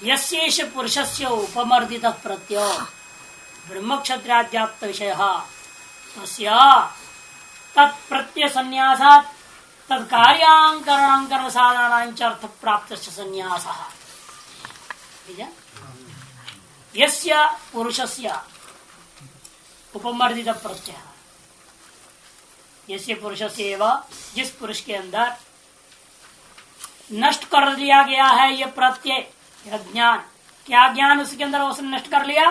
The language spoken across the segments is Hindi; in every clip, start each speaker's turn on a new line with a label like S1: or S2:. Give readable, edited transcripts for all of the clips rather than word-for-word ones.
S1: यस्येष पुरुषस्य उपमर्दित प्रत्यय ब्रह्म क्षत्राद्याप्त विषय तस्य तत्प्रत्यय संन्यासात् तत्कार्यांकरणं कर्म साधनानांच अर्थ प्राप्त संन्यासः। यस्य पुरुषस्य उपमर्दित प्रत्यय, यस्य पुरुषस्य एवं जिस पुरुष के अंदर नष्ट कर दिया गया है यह प्रत्यय, यह ज्ञान, क्या ज्ञान उसके अंदर उसने नष्ट कर लिया?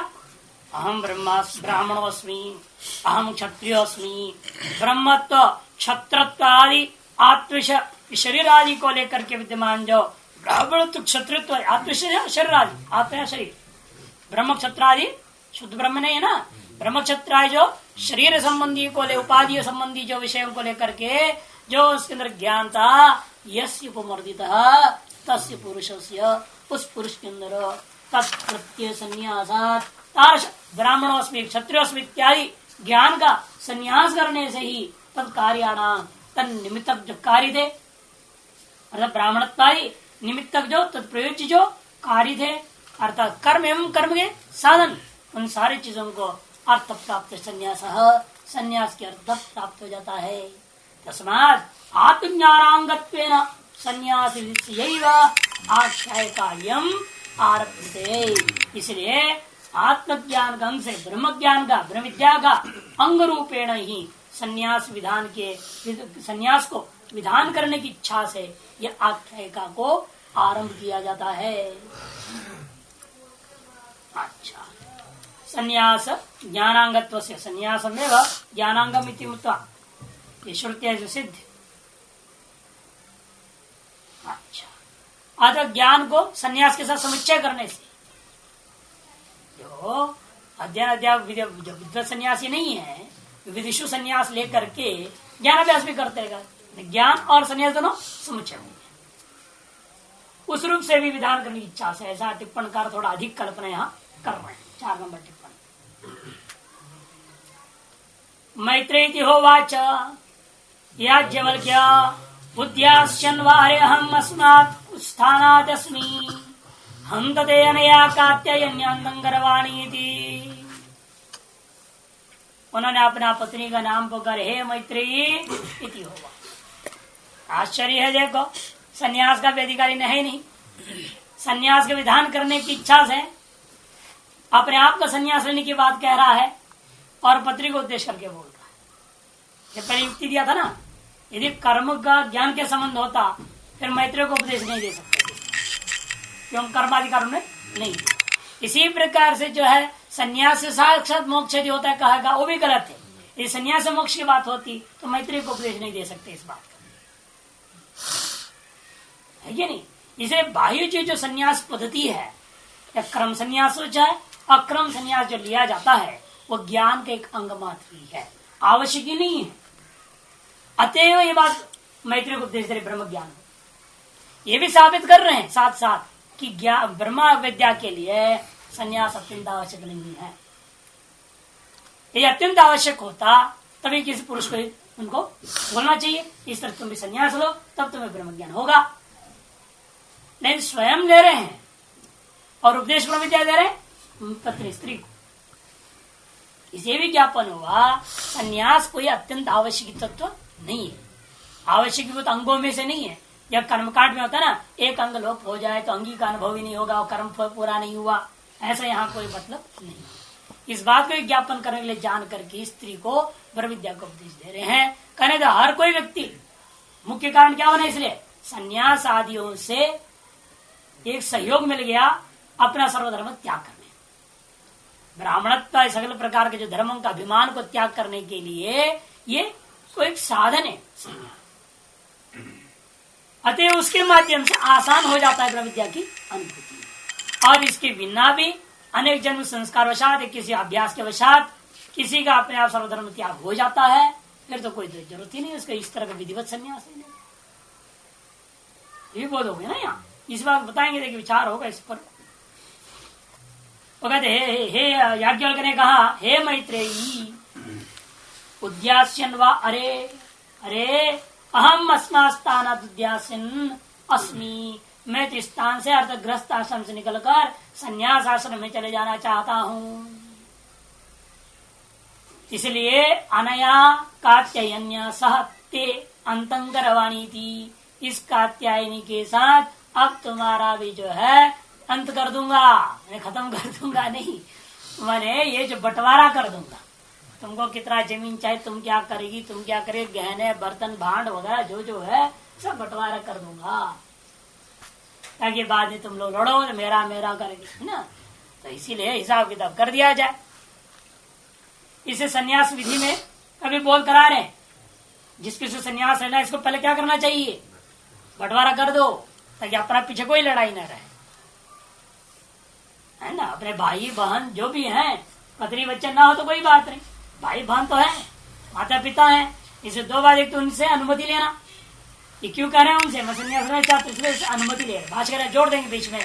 S1: अहम ब्राह्मणोस्मि, अहम क्षत्रियोस्मि, ब्रह्मत्व क्षत्रत्व आदि आत्विष शरीर आदि को लेकर के विद्यमान जो ब्राह्मणत्व क्षत्रित्व आत्विष शरीर आदि, आत्मा शरीर, ब्रह्म क्षत्र आदि शुद्ध ब्रह्म नहीं है ना, ब्रह्म क्षत्र आदि जो शरीर संबंधी को ले उपाधि संबंधी जो विषयों को लेकर के जो उसके अंदर ज्ञान था, यस्य उपमर्दित तस्य पुरुषस्य, उस पुरुष के अंदर तत्प्रत्यय संन्यासात् ब्राह्मणोस्मि क्षत्रियोस्मि इत्यादि ज्ञान का संन्यास करने से ही तत्कार्याणाम तन्निमित्तक जो कार्य थे, अर्थात ब्राह्मणत्वादि निमित्तक जो तत्प्रयोज्य जो कार्य थे, अर्थात कर्म एवं कर्म के साधन, उन सारी चीजों को अर्थ प्राप्त संन्यास, संन्यास के अर्थ प्राप्त हो जाता है। तस्मात् आत्मज्ञानांगत्वेन संन्यास आख्यायिकायम् आरभ्यते। इसलिए आत्मज्ञान का अंग से ब्रह्म ज्ञान का ब्रह्म विद्या का अंग रूपेण ही संन्यास विधान के संन्यास को विधान करने की इच्छा से यह आख्यायिका को आरंभ किया जाता है। अच्छा, संन्यास ज्ञानांगत्व से संन्यासमेव ज्ञानांगम इति उक्त्वा, ये श्रुति है जो सिद्ध। अच्छा, अतः ज्ञान को संन्यास के साथ समुच्चय करने से जो अध्ययन विद्वत संन्यासी नहीं है, विदिशु संन्यास लेकर के ज्ञान अभ्यास भी करते हैं, ज्ञान और संन्यास दोनों समुच्चय होंगे। उस रूप से भी विधान करने की इच्छा से ऐसा टिप्पणकार थोड़ा अधिक कल्पना यहाँ कर रहे हैं। 4 नंबर टिप्पणी। मैत्रेयी होवाच याज्ञवल्क्य उद्यास्यन्वार्यहम् अस्मात् स्थानादस्मि हम तते अनया कात्यायन्यान्दं गर्वाणि इति। उन्होंने अपना पत्नी का नाम पुकार हे मैत्रेयी इति होवा। आश्चर्य है, देखो संन्यास का भी अधिकारी नहीं, संन्यास का विधान करने की इच्छा से अपने आप का संन्यास लेने की बात कह रहा है और पत्नी को उद्देश्य करके बोल रहा है। ये पहले युक्ति दिया था ना, यदि कर्म का ज्ञान के संबंध होता फिर मैत्रेय को उपदेश नहीं दे सकते, क्यों? कर्माधिकार में नहीं। इसी प्रकार से जो है संन्यास से साक्षात मोक्ष यदि होता है कहेगा, वो भी गलत है। यदि संन्यास से मोक्ष की बात होती तो मैत्रेय को उपदेश नहीं दे सकते इस बात का, है ये नहीं। इसे बाह्य जो संन्यास पद्धति है, या क्रम संन्यास हो चाहे अक्रम संन्यास जो लिया जाता है, वो ज्ञान का एक अंग मात्र ही है, आवश्यक ही नहीं है। अतएव ये बात मैत्रेय को उपदेश दे रहे ब्रह्म ज्ञान, ये भी साबित कर रहे हैं साथ साथ कि ज्ञान ब्रह्म विद्या के लिए संन्यास अत्यंत आवश्यक नहीं है। ये अत्यंत आवश्यक होता तभी किसी पुरुष को उनको बोलना चाहिए इस तरह तुम भी संन्यास लो, तब तुम्हें ब्रह्म ज्ञान होगा। लेकिन स्वयं ले रहे हैं और उपदेश ब्रह्म विद्या दे रहे हैं पत्नी स्त्री को। इसे भी ज्ञापन हुआ संन्यास कोई अत्यंत आवश्यक तत्व नहीं है, आवश्यक अंगों में से नहीं है। जब कर्मकांड में होता है ना, एक अंग लोप हो जाए तो अंगी का अनुभव ही नहीं होगा और कर्म पूरा नहीं हुआ, ऐसा यहाँ कोई मतलब नहीं। इस बात को ज्ञापन करने के लिए जान करके स्त्री को ब्रह्म विद्या को उपदेश दे रहे हैं। कहने तो हर कोई व्यक्ति, मुख्य कारण क्या बना, इसलिए संन्यास आदियों से एक सहयोग मिल गया अपना सर्वधर्म त्याग करने, ब्राह्मणत्व सकल प्रकार के जो धर्मों का अभिमान को त्याग करने के लिए ये कोई एक साधन है। अतः उसके माध्यम से आसान हो जाता है ब्रह्म विद्या की अनुभूति। और इसके बिना भी अनेक जन्म संस्कार वशात, किसी अभ्यास के वशात किसी का अपने आप सर्वधर्म त्याग हो जाता है, फिर तो कोई जरूरत ही नहीं उसका इस तरह का विधिवत संन्यास लेने। ये बोध हो गया ना, यहाँ इस बात बताएंगे, देखिए विचार होगा इस पर। वो कहते हे याज्ञवल्क्य ने कहा, हे मैत्रेयी उद्यास्यन् वा, अरे अहम अस्मास्तानात् उद्यास्यन् अस्मि, मैं तो स्थान से अर्थग्रस्त आश्रम से निकलकर संन्यास आश्रम में चले जाना चाहता हूँ। इसलिए अनया कात्यायन्या सह ते अंतंगरवाणी थी, इस कात्यायनी के साथ अब तुम्हारा भी जो है अंत कर दूंगा, मैं खत्म कर दूंगा नहीं, मैंने ये जो बंटवारा कर दूंगा। तुमको कितना जमीन चाहिए, तुम क्या करेगी, तुम क्या करे, गहने बर्तन भांड वगैरह जो जो है सब बंटवारा कर दूंगा, ताकि बाद में तुम लोग लड़ो मेरा मेरा करेगी, है ना। तो इसीलिए हिसाब किताब कर दिया जाए। इसे सन्यास विधि में कभी बोल करा रहे, जिसके से सन्यास लेना इसको पहले क्या करना चाहिए, बंटवारा कर दो, ताकि अपना पीछे कोई लड़ाई न रहे, है ना। अपने भाई बहन जो भी हैं, पत्नी बच्चे ना हो तो कोई बात नहीं, भाई बहन तो है, माता पिता है, इसे दो बार एक तो उनसे अनुमति लेना। ये क्यों कह रहे हैं उनसे, मैं सन्यास लेना चाहता हूं इसलिए अनुमति ले रहे, भाषा जोड़ देंगे बीच में,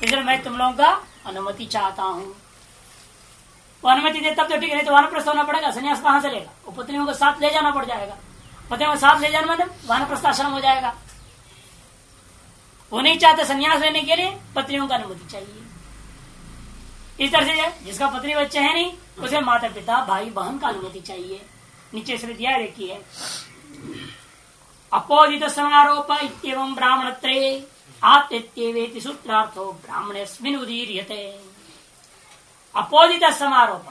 S1: इसलिए मैं तुम लोगों का अनुमति चाहता हूँ। वो अनुमति दे तब तो ठीक है, नहीं तो वानप्रस्थ होना पड़ेगा। सन्यास कहाँ से लेगा, वो पत्नियों को साथ ले जाना पड़ जाएगा, पत्नियों को साथ ले जाना मतलब वानप्रस्थ आश्रम हो जाएगा। वो नहीं चाहते सन्यास लेने के लिए, पत्नियों का अनुमति चाहिए। इस तरह से जिसका पत्नी बच्चे है नहीं, उसे माता पिता भाई बहन का अनुमति चाहिए। नीचे से दिया देखिए, अपोदित समारोप इत्येवं ब्राह्मणत्रे आत्मेत्येवेति सूत्रार्थो ब्राह्मणेस्मिन् उदीर्यते। अपोदित समारोप,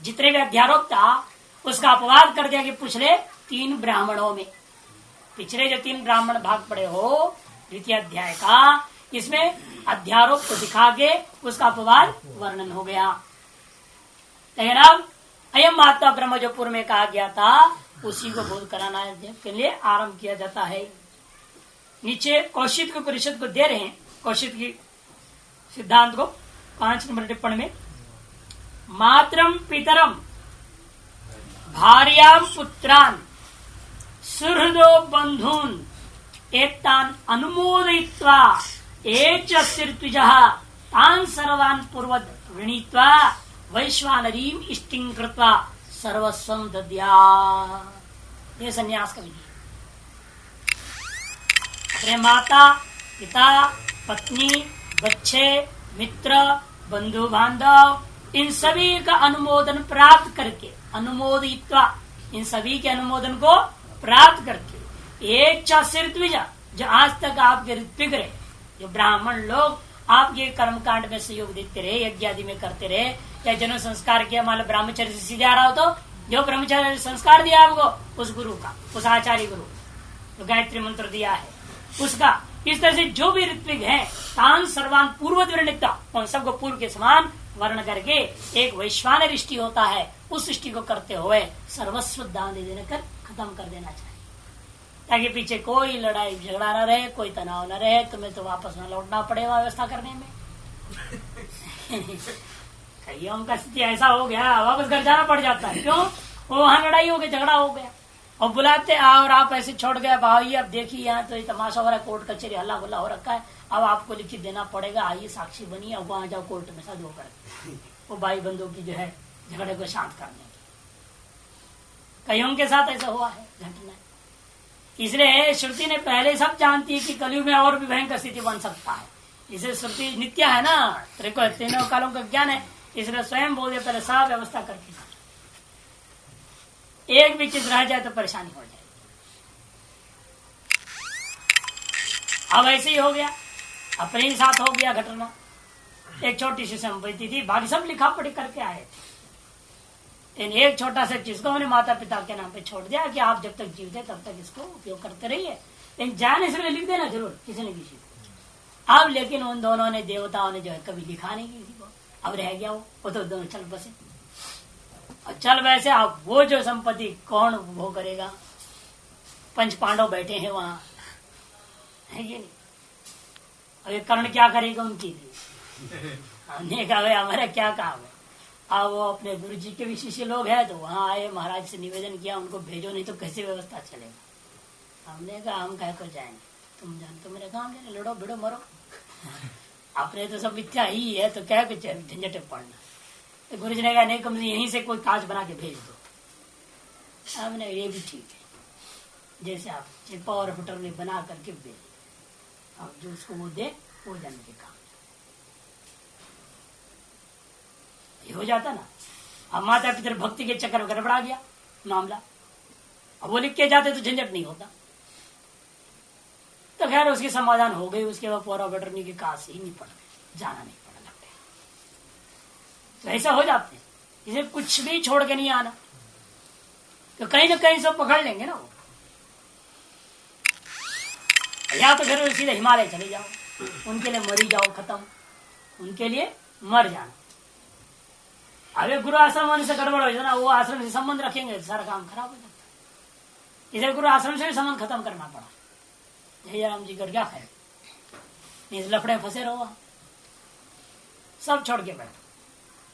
S1: जितने भी अध्यारोप था उसका अपवाद कर दिया कि पिछले 3 ब्राह्मणों में, पिछले जो 3 ब्राह्मण भाग पड़े हो द्वितीय अध्याय का, इसमें अध्यारोप को दिखा के उसका अपवाद वर्णन हो गया। लेकिन अब अयम महात्मा ब्रह्म जो पूर्व में कहा गया था उसी को बोध कराना के लिए आरंभ किया जाता है। नीचे कौशिक को परिषद को दे रहे हैं, कौशिक की सिद्धांत को 5 नंबर टिप्पणी में, मातरम पितरम भार्याम पुत्रान सुहृदो बंधून एतान अनुमोदयित्वा एचस्यर्त्विजः तान सर्वान् पूर्वद वृणीत्वा वैश्वानरीम इष्टिं कृत्वा सर्वस्वं दद्या। ये सन्यास का विधि। अपने माता पिता पत्नी बच्चे मित्र बंधु बांधव इन सभी का अनुमोदन प्राप्त करके, अनुमोदित्वा इन सभी के अनुमोदन को प्राप्त करके, एक चार्त्विजा जो आज तक आपके ऋत्विक रहे, जो ब्राह्मण लोग आपके कर्म कांड में सहयोग देते रहे, यज्ञ आदि में करते रहे, या जन्म संस्कार किया, मान लो ब्रह्मचर्य से सीधे आ रहा हो तो जो ब्रह्मचर्य संस्कार दिया आपको उस गुरु का, उस आचार्य गुरु जो गायत्री मंत्र दिया है उसका, इस तरह से जो भी ऋत्विक है तान सर्वान पूर्व वर्णिता, उन सबको पूर्व के समान वर्ण करके एक वैश्वान रिष्टि होता है, उस सृष्टि को करते हुए सर्वस्व दान दे देने कर खत्म कर देना चाहिए, ताकि पीछे कोई लड़ाई झगड़ा न रहे, कोई तनाव न रहे, तुम्हें तो वापस न लौटना पड़ेगा व्यवस्था करने में। कईयों का स्थिति ऐसा हो गया वापस घर जाना पड़ जाता है, क्यों, वो वहां लड़ाई हो गई, झगड़ा हो गया, और बुलाते और आप ऐसे छोड़ गए, भाई अब देखिए यहाँ तो तमाशा हो रहा है, कोर्ट कचहरी हल्ला गुल्ला हो रखा है, अब आपको लिखित देना पड़ेगा, आइए साक्षी बनिए, अब वहां जाओ कोर्ट में सद होकर वो भाई बंधु की जो है झगड़े को शांत करने की। कईयों के साथ ऐसा हुआ है घटना, इसलिए श्रुति ने पहले सब जानती है कि कलयुग में और भी भयंकर स्थिति बन सकता है, इसे श्रुति नित्य है ना, तीनों कालों का ज्ञान है, इसलिए स्वयं बोल पहले सब व्यवस्था करके, एक भी चीज रह जाए तो परेशानी हो जाए। अब ऐसे ही हो गया, अपने ही साथ हो गया घटना, एक छोटी सी संपत्ति थी, बाकी सब लिखा पढ़ी करके आए थे, एक छोटा सा चीज को उन्हें माता पिता के नाम पे छोड़ दिया कि आप जब तक जीवित है तब तक इसको उपयोग करते रहिए, लेकिन जाने से लिख देना जरूर किसी न किसी को। अब लेकिन उन दोनों ने, देवताओं ने जो है कभी लिखा नहीं किसी को, अब रह गया वो तो दोनों चल बसे, और चल वैसे अब वो जो संपत्ति कौन वो करेगा, 5 पांडव बैठे हैं वहां, है ये नहीं, अब ये कर्ण क्या करेगा उनकी लिए, हमने कहा हमारा क्या काम है। अब वो अपने गुरु जी के भी शिष्य लोग हैं तो वहां आए, महाराज से निवेदन किया उनको भेजो, नहीं तो कैसे व्यवस्था चलेगा। हमने कहा हम कह कर जाएंगे, तुम जानते मेरे काम जाने, लड़ो भिड़ो मरो, अपने तो सब मिथ्या ही है, तो क्या कुछ झंझटे पड़ना। तो गुरु जी ने कहा नहीं, कम से यहीं से कोई काज बना के भेज दो। हमने ये भी ठीक है, जैसे आप चिपा और बटर में बना करके भेज, और जो उसको वो दे वो जन्म के काम ये हो जाता ना। अब माता पिता भक्ति के चक्कर में गड़बड़ा गया मामला, अब वो लिख के जाते तो झंझट नहीं होता। तो खैर उसकी समाधान हो गई, उसके बाद पोरा बटरनी के काज ही नहीं पड़ गए, जाना नहीं पड़ा लगता। तो ऐसा हो जाते हैं, इसे कुछ भी छोड़ के नहीं आना, तो कहीं ना कहीं सब पकड़ लेंगे ना वो। या तो फिर सीधे हिमालय चले जाओ, उनके लिए मरी जाओ, खत्म, उनके लिए मर जाना। अरे गुरु आश्रम होने से गड़बड़ हो जाए ना, वो आश्रम से संबंध रखेंगे सारा काम खराब हो जाता है। इधर गुरु आश्रम से भी संबंध खत्म करना पड़ा। जय राम जी कर क्या खाए, इस लफड़े फंसे रहो, सब छोड़ के बैठो।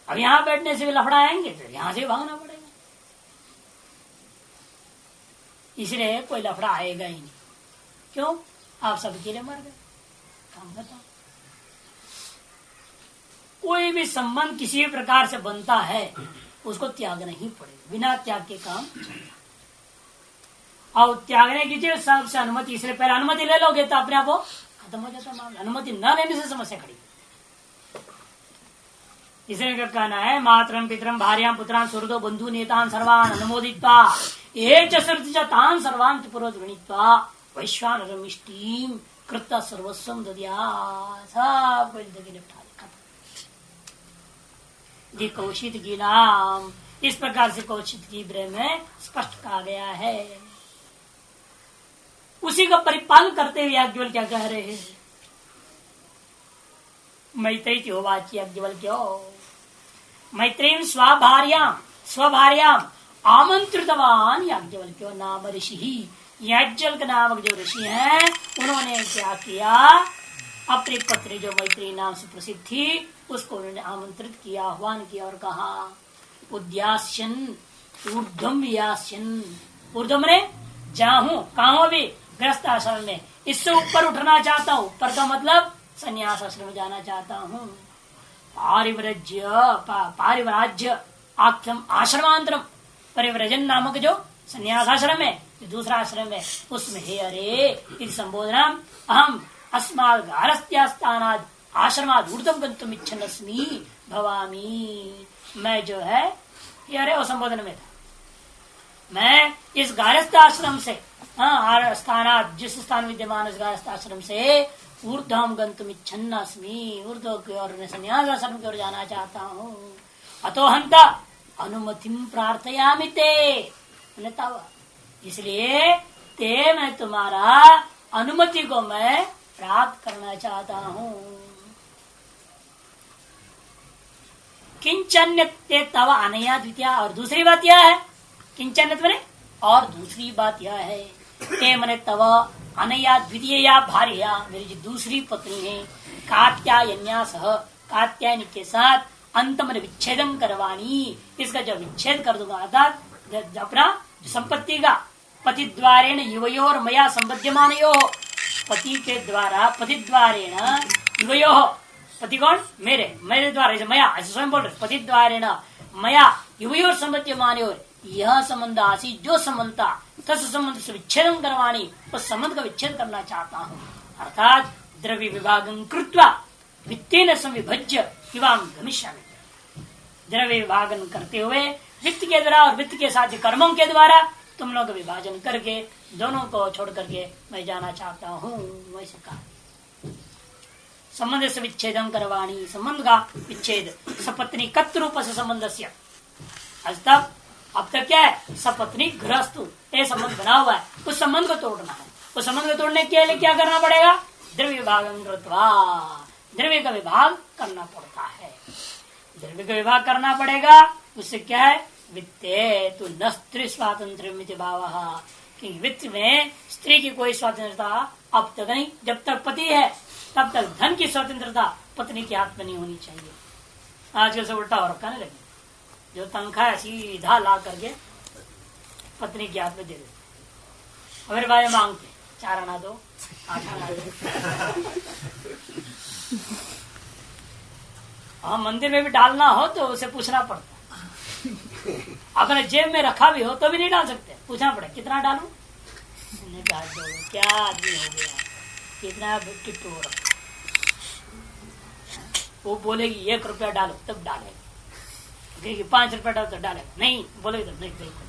S1: अब यहां बैठने से भी लफड़ा आएंगे तो यहां से भागना पड़ेगा, इसलिए कोई लफड़ा आएगा ही नहीं। क्यों? आप सबके लिए मर गए, काम बताओ। कोई भी संबंध किसी भी प्रकार से बनता है उसको त्यागना ही पड़ेगा, बिना त्याग के काम और त्यागने की जो सबसे अनुमति, इसलिए पहले अनुमति ले लोगे तो अपने आप खत्म हो जाता मामला। अनुमति न लेने से समस्या खड़ी। इसलिए क्या कहना है, मातरम पितरम भार्याम पुत्रान सुहृदो बंधु नेतान सर्वान अनुमोदित्वा एच श्रुति च तान सर्वान त्रिपुरो गृणीत्वा वैश्वानरमिष्टिम कृत्वा सर्वस्वम दद्या। सब कुछ दे निपटा दे। कौशिक की नाम इस प्रकार से कौशिक की ब्रह्म में स्पष्ट कहा गया है। उसी का परिपालन करते हुए याज्ञवल्क्य क्या कह रहे हैं, मैत्री होवाच याज्ञवल्क्यो मैत्रीम स्वभार्याम आमंत्रितवान याज्ञवल्क्यो नाम ऋषि। याज्ञवल्क्य नामक जो ऋषि हैं उन्होंने क्या किया, अपनी पत्नी जो मैत्री नाम से प्रसिद्ध थी उसको उन्होंने आमंत्रित किया, आह्वान किया और कहा उद्यास्यन ऊर्ध्वम यास्यन। ऊर्ध्व ने जाऊं कहा भी गृहस्थ आश्रम में, इससे ऊपर उठना चाहता हूँ। ऊपर का मतलब संन्यास आश्रम में जाना चाहता हूँ। पारिव्राज्य आख्यम आश्रमांतरम, परिव्रजन नामक जो संन्यास आश्रम है, जो दूसरा आश्रम है, उसमें हे अरे इस संबोधना अहम अस्माद गारस्त्यास्तानाद आश्रमाद ऊर्ध्वम गंतुम इच्छन्नस्मि भवामी। मैं जो है ये अरे वो संबोधन में था, मैं इस गारस्थ आश्रम से स्थानात जिस स्थान विद्यमान इस गारस्थ आश्रम से ऊर्ध्वम गंतुम इच्छन्नस्मि, ऊर्ध्व की ओर संन्यास आश्रम की ओर जाना चाहता हूँ। अतो हंता अनुमतिम प्रार्थयामि ते, इसलिए ते मैं तुम्हारा अनुमति को मैं प्राप्त करना चाहता हूँ। किंचन्य तव अनया द्वितीया, और दूसरी बात यह है, किंचन्य मैंने और दूसरी बात यह है, ते मने तव अनया द्वितीया भार्या, मेरी जो दूसरी पत्नी है, कात्यायन्या सह, कात्यायनी के साथ अंत में विच्छेदन करवानी, इसका जब विच्छेद कर दूंगा, अर्थात अपना संपत्ति का पति द्वारेण युवयोर मया संबध्यमानयो, पति के द्वारा पति द्वारेण युवयो, पति कौन? मेरे द्वारा, मया ऐसे स्वयं बोल रहे, पति द्वारेण मया युवयोर संबध्यमानयोर, यह संबंध आसी जो संबंध था तस संबंध से विच्छेदन करवानी, उस संबंध का विच्छेद करना चाहता हूँ। अर्थात द्रव्य विभागं कृत्वा वित्तेन संविभज्य युवाम गमिष्यामि, द्रव्य विभागन करते हुए वित्त के द्वारा और वित्त के साथ कर्मों के द्वारा तुम लोग विभाजन करके दोनों को छोड़ करके मैं जाना चाहता हूँ। वैसे कहा संबंध से विच्छेदन करवाणी, संबंध का विच्छेद, सपत्नी कत्रूप से संबंध से अब तक क्या है, सपत्नी गृहस्थु ये संबंध बना हुआ है, उस संबंध को तोड़ना है। उस संबंध को तोड़ने के लिए क्या करना पड़ेगा, द्रव्य विभागं कृत्वा, द्रव्य का विभाग करना पड़ता है, द्रव्य का विभाग करना पड़ेगा। उससे क्या है, वित्ते तो न स्त्री स्वातंत्र भाव, क्योंकि वित्त में स्त्री की कोई स्वतंत्रता अब तक नहीं, जब तक पति है तब तक धन की स्वतंत्रता पत्नी के हाथ में नहीं होनी चाहिए। आजकल से उल्टा हो रखा नहीं लगे, जो तनख्वाह सीधा ला करके पत्नी के हाथ में दे देते, अगर भाई मांगते 4 आना दो 8 आना दो। हाँ, मंदिर में भी डालना हो तो उसे पूछना पड़ता, अगर जेब में रखा भी हो तो भी नहीं डाल सकते, पूछना पड़े कितना डालूं, क्या आदमी हो गया। कितना टिट्टू हो रहा, वो बोलेगी 1 रुपया डालो तब डालेगा, कहेगी 5 रुपया डालो तो डालेगा, नहीं बोलेगी तो नहीं, बिल्कुल।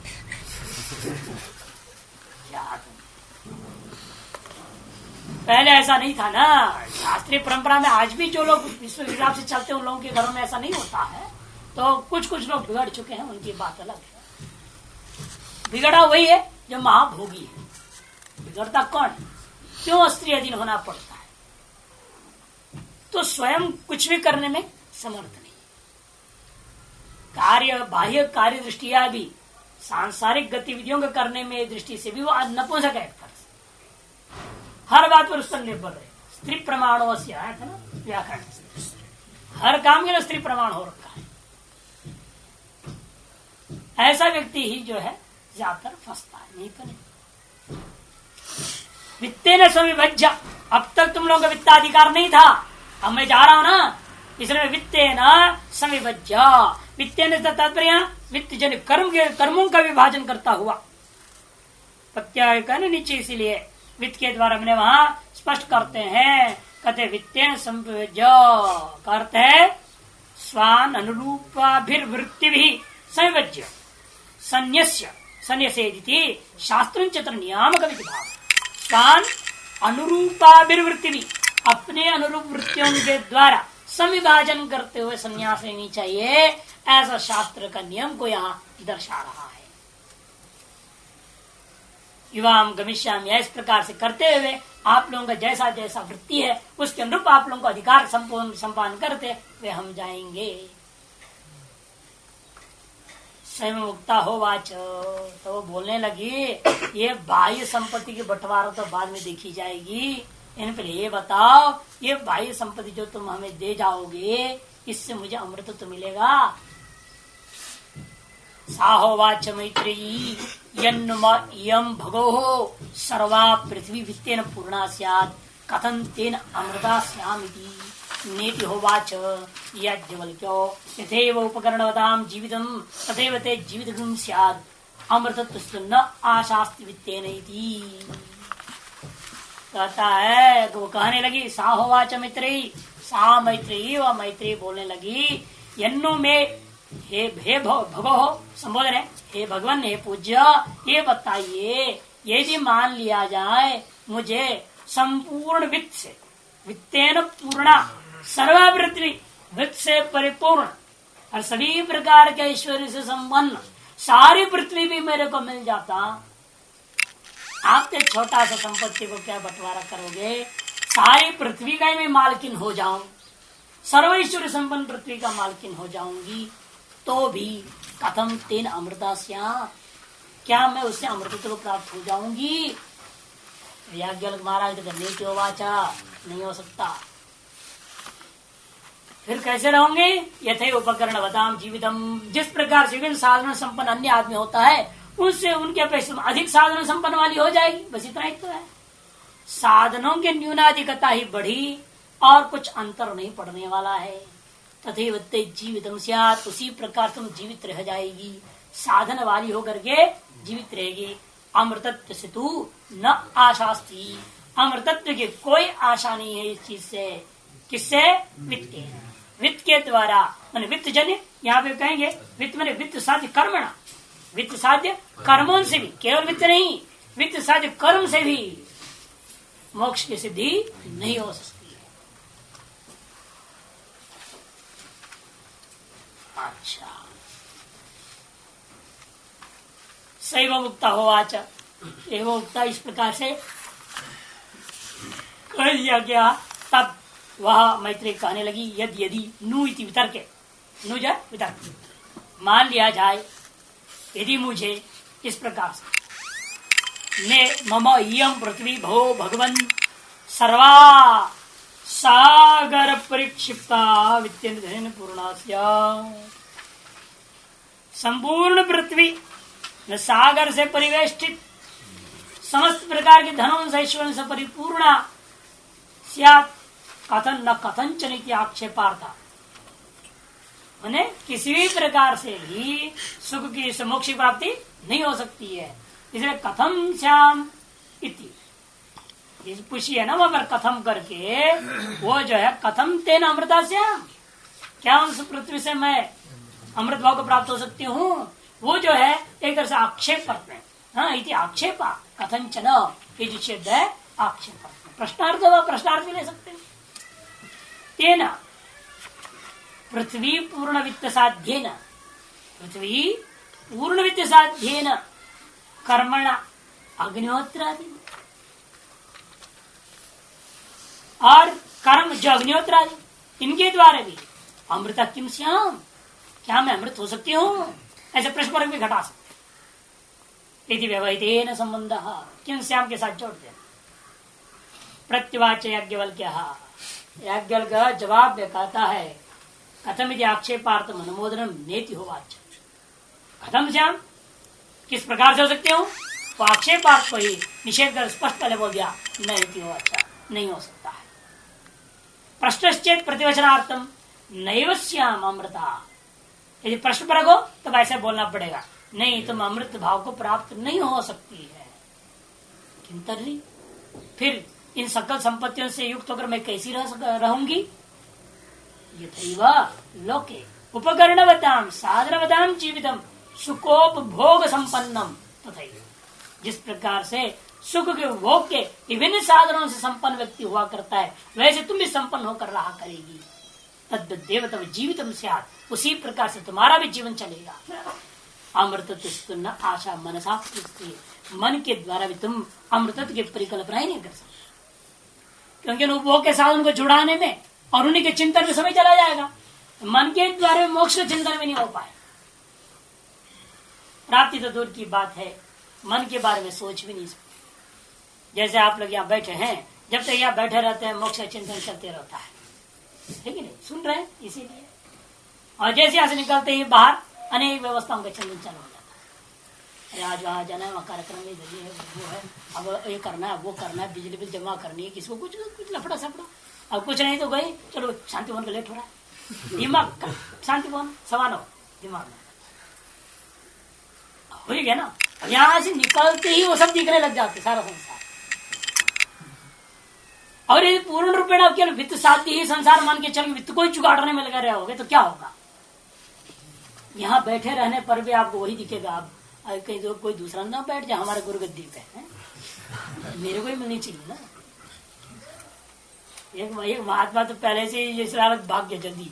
S1: पहले ऐसा नहीं था ना, शास्त्रीय परंपरा में आज भी जो लोग इस हिसाब से चलते हैं उन लोगों के घरों में ऐसा नहीं होता है। तो कुछ लोग बिगड़ चुके हैं, उनकी बात अलग है। बिगड़ा वही है जो महाभोगी है, बिगड़ता कौन? क्यों स्त्री अधीन होना पड़ता है? तो स्वयं कुछ भी करने में समर्थ नहीं, कार्य बाह्य कार्य दृष्टिया भी सांसारिक गतिविधियों को करने में दृष्टि से भी वो नपुंसक है, हर बात पर उस पर निर्भर है। स्त्री प्रमाणों से आया था ना व्याकरण, हर काम के लिए स्त्री प्रमाण हो रखा है। ऐसा व्यक्ति ही जो है ज्यादातर फंसता है, नहीं तो नहीं। वित्ते न सविभज्य, अब तक तुम लोगों का वित्ताधिकार नहीं था, अब मैं जा रहा हूं ना, इसलिए वित्ते न सविभज्य, वित्ते न तात्पर्य वित्त जन कर्मों का विभाजन करता हुआ प्रत्याय का नीचे, इसीलिए वित्त के द्वारा मैंने वहां स्पष्ट करते हैं, कहते वित्तेन संविभज्य करते है स्वान अनुरूपाभिर्वृत्ति भी संविभज्य संन्यस्य संन्यसेदिति शास्त्र चतर नियामक विभाग, स्वान अनुरूपाभिर्वृत्ति भी अपने अनुरूप वृत्तियों के द्वारा संविभाजन करते हुए संन्यास लेनी चाहिए, ऐसा शास्त्र का नियम को यहाँ दर्शा रहा है। युवाम गमिष्यामि, इस प्रकार से करते हुए आप लोगों का जैसा जैसा वृत्ति है उसके अनुरूप आप लोगों को अधिकार संपूर्ण संपादन करते वे हम जाएंगे। स्वयं मुक्ता हो वाच, तो वो बोलने लगी ये बाह्य संपत्ति की बंटवारा तो बाद में देखी जाएगी, इन पर ये बताओ ये बाह्य संपत्ति जो तुम हमें दे जाओगे इससे मुझे अमृत तो मिलेगा? साहोवाच मैत्रेयी यम भगो सर्वा पृथ्वी वित्तेन पूर्णा स्यात् कथं तेन अमृता स्यामिति नेति होवाच याज्ञवल्क्यो यथैव उपकरणवतां जीवितं तथैव ते जीवितं स्यात् अमृतत्वस्य न आशास्ति वित्तेन इति। कहता है तो कहने लगी साहोवाच मैत्रेयी, सा मैत्रेयी व मैत्रेयी बोलने लगी यन्नो में हे भगो संबोधन है, हे भगवान हे पूज्य ये बताइए यदि मान लिया जाए मुझे संपूर्ण वित्त से, वित्तेन पूर्णा सर्वा पृथ्वी वित्त से परिपूर्ण और सभी प्रकार के ऐश्वर्य से संपन्न सारी पृथ्वी भी मेरे को मिल जाता, आप तो छोटा सा संपत्ति को क्या बंटवारा करोगे? सारी पृथ्वी का मैं मालकिन हो जाऊं, सर्वैश्वर्य संपन्न पृथ्वी का मालकिन हो जाऊंगी, तो भी कथम तेन अमृतास्या, क्या मैं उससे अमृतत्व प्राप्त हो जाऊंगी? याज्ञवल्क्य महाराज कहते वाचा नहीं हो सकता। फिर कैसे रहूंगे? यथे उपकरण बताम जीवितम, जिस प्रकार से विभिन्न साधन संपन्न अन्य आदमी होता है उससे उनके अपेक्षा अधिक साधन संपन्न वाली हो जाएगी, बस इतना ही तो है। साधनों की न्यूनाधिकता ही बढ़ी और कुछ अंतर नहीं पड़ने वाला है। तथैव ते जीवितम स्यात्, उसी प्रकार तुम जीवित रह जाएगी, साधन वाली होकर के जीवित रहेगी। अमृतत्व से तू न आशास्ती, अमृतत्व की कोई आशा नहीं है इस चीज से। किससे? वित्त, वित्त के द्वारा, मैंने वित्त जन्य यहाँ पे कहेंगे वित्त मैंने वित्त साध्य कर्मणा, वित्त साध्य कर्मों से भी, केवल वित्त नहीं वित्त साध्य कर्म से भी मोक्ष की सिद्धि नहीं हो सकती है। अच्छा, सैव मुक्ता हो आचा, एवं मुक्ता इस प्रकार से कह दिया गया। तब वह मैत्री कहने लगी यदि नु इति वितर्के, नु जा वितर्क, मान लिया जाए यदि मुझे इस प्रकार से ने मम इयं पृथ्वी भो भगवन् सर्वा सागर परिक्षिप्ता वित्तेन पूर्णास्या, संपूर्ण पृथ्वी न सागर से परिवेष्टित समस्त प्रकार के धनों से ऐश्वर्य से परिपूर्ण स्यात् कथन न कथंचन की आक्षेपार्था, मैंने किसी भी प्रकार से भी सुख की मोक्ष की प्राप्ति नहीं हो सकती है, इसलिए कथम श्याम इति इस पूछी है ना वहां पर कथम करके, वो जो है कथम तेन अमृता से, क्या उस पृथ्वी से मैं अमृत भाव को प्राप्त हो सकती हूँ? वो जो है एक तरह से आक्षेप करते हैं। हाँ, इति आक्षेपा कथंचन, ये जो शब्द है आक्षेप, प्रश्नार्थ व प्रश्नार्थ भी ले सकते हैं। तेना पृथ्वी पूर्ण वित्त साध्येन, पृथ्वी पूर्ण वित्त साध्येन कर्मण अग्निहोत्रादि, और कर्म जो अग्निहोत्रादि इनके द्वारा भी अमृता किम श्याम, क्या मैं अमृत हो सकती हूँ? ऐसे प्रश्न पर भी घटा सकते। यदि व्यवहितेन संबंध किम श्याम के साथ जोड़ देना। प्रत्युवाच याज्ञवल्क्य, याज्ञवल्क्य का जवाब में कहता है कथम यदि आक्षेपार्थ अनुमोदनम नेति होवाच, कथम श्याम किस प्रकार से हो सकते हो? वो आक्षेपार्थ को ही निषेध कर स्पष्ट पहले बोल दिया, नहीं हो, अच्छा नहीं हो सकता है। प्रश्नश्चेत प्रतिवचनार्थम नैव श्याम अमृता, यदि प्रश्न पर हो तब ऐसे बोलना पड़ेगा, नहीं तुम अमृत भाव को प्राप्त नहीं हो सकती है। किंतर्री, फिर इन सकल संपत्तियों से युक्त होकर मैं कैसी रहूंगी? यथैव लोके उपकरणवताम साधनवताम जीवितम सुखोपभोग संपन्नम तथैव, जिस प्रकार से सुख के उपभोग के विभिन्न साधनों से संपन्न व्यक्ति हुआ करता है, वैसे तुम भी संपन्न होकर रहा करेगी। तद्देव तब जीवितम स्यात्, उसी प्रकार से तुम्हारा भी जीवन चलेगा। अमृतत्व न आशा मनसा, मन के द्वारा भी तुम अमृतत्व की परिकल्पना ही नहीं कर सकते, क्योंकि उपभोग के साधन को जुड़ाने में और उन्हीं के चिंतन में समय चला जाएगा। मन के द्वारा मोक्ष के चिंतन में नहीं हो पाए। प्राप्ति तो दूर की बात है, मन के बारे में सोच भी नहीं सकते। जैसे आप लोग यहाँ बैठे हैं, जब तक यहाँ बैठे रहते हैं मोक्ष का चिंतन चलते रहता है कि नहीं? सुन रहे हैं इसीलिए। और जैसे यहाँ से निकलते ही बाहर अनेक व्यवस्थाओं का चिंतन चालू हो जाता है। अरे आज वहां जाना है, वहाँ कार्यक्रम है, वो है, अब ये करना है, वो करना है, बिजली बिल जमा करनी है, किसको कुछ कुछ लफड़ा सफड़ा। अब कुछ नहीं तो गए, चलो शांति भवन का लेट हो रहा है, दिमाग का शांति भवन सवाल हो दिमाग में हो ही गया ना। यहाँ से निकलते ही वो सब दिखने लग जाते सारा संसार। और यदि पूर्ण रूपेण आप केवल वित्त साध्य ही संसार मान के चल वित्त को ही चुगाड़ने में लगा रहे होगे तो क्या होगा? यहाँ बैठे रहने पर भी आपको वही दिखेगा। आप कहीं तो कोई दूसरा ना बैठ जाए हमारे गुरुगद्दी पे, मेरे को ही मिलनी चाहिए ना। एक महात्मा तो पहले से ये शरारत भाग गया जल्दी,